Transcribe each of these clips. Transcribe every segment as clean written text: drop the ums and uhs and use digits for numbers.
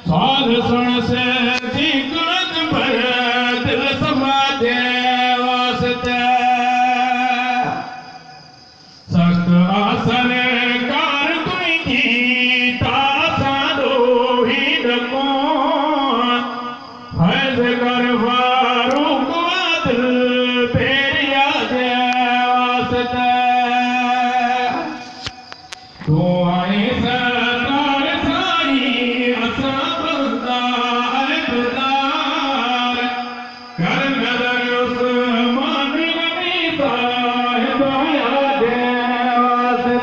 साल सुन से दिक्कत पर दिल समाते वास्ते सख्त असर कार कोई थी तासा दो ही डको हज कर फारूक दिल पेरिया दे वास्ते तो आई सरकार साई असा बंदा अबदार कर नजर उस्मान नबी साहिब दे वास्ते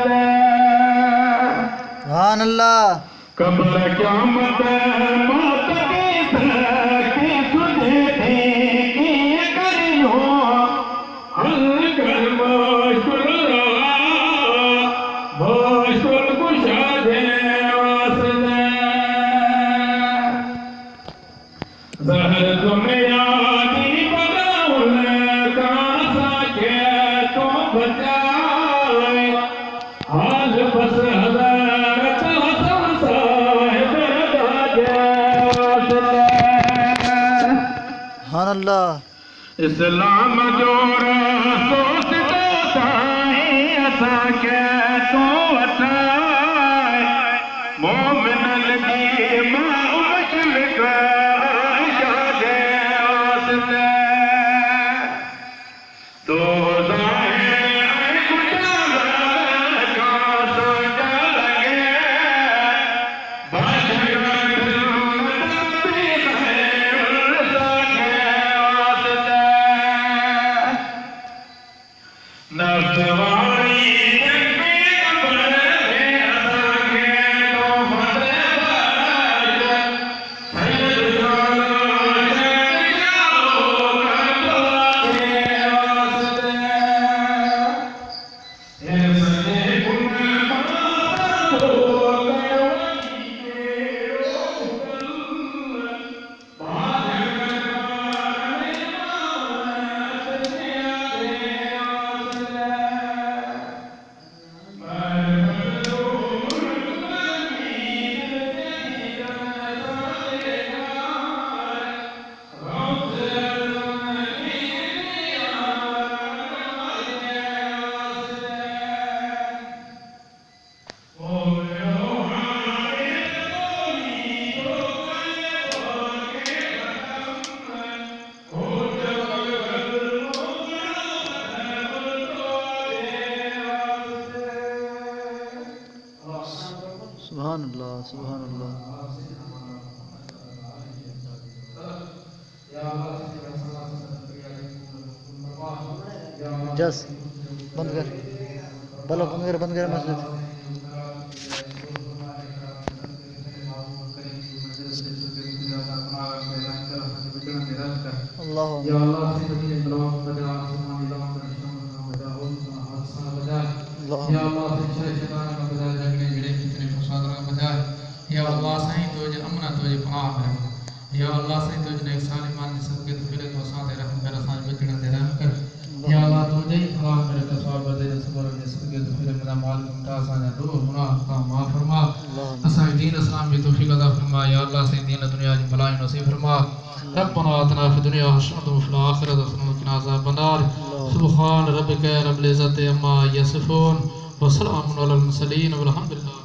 सुभान अल्लाह। कब्र क़यामत मौत की सुधे थी कि करियो हल कर मुश्किल कुशा दे वास्ते ज़हर दुनिया दी बदौल का सके तो बचाए हाल बस हज़रत हसन साहिब दे वास्ते सुभान अल्लाह। इस्लाम जो सोच असा के तो अठाए मोमिन लगी मां मुश्किल दे वास्ते तो सुभान अल्लाह सुभान अल्लाह। जस बंद कर बोलो बंद कर मस्जिद। अल्लाह या अल्लाह साईं तुझे अमन तुझे पनाह है या अल्लाह साईं तुझे नेक सालिमान ने सबके फिर को साथ रहम कर साथ बचने दे रहम कर या अल्लाह तुझे फलाह मेरे तसवाब दे सबर ने सबके फिर मेरा माल उठा साया दो गुनाह का माफ फरमा असा दीन इस्लाम की तौफीक अता फरमा या अल्लाह साईं दीन दुनिया की भलाई नसीब फरमा रब्बना आतना फिद दुनिया हसनतुन व फिल आखिरति हसनतुन व क़िना अज़ाबन्नार सुब्हान रब्बिका रब्बिल इज़्ज़ति अम्मा यसिफून व सलामुन अलल मुरसलीन वल्हम्दुलिल्लाह।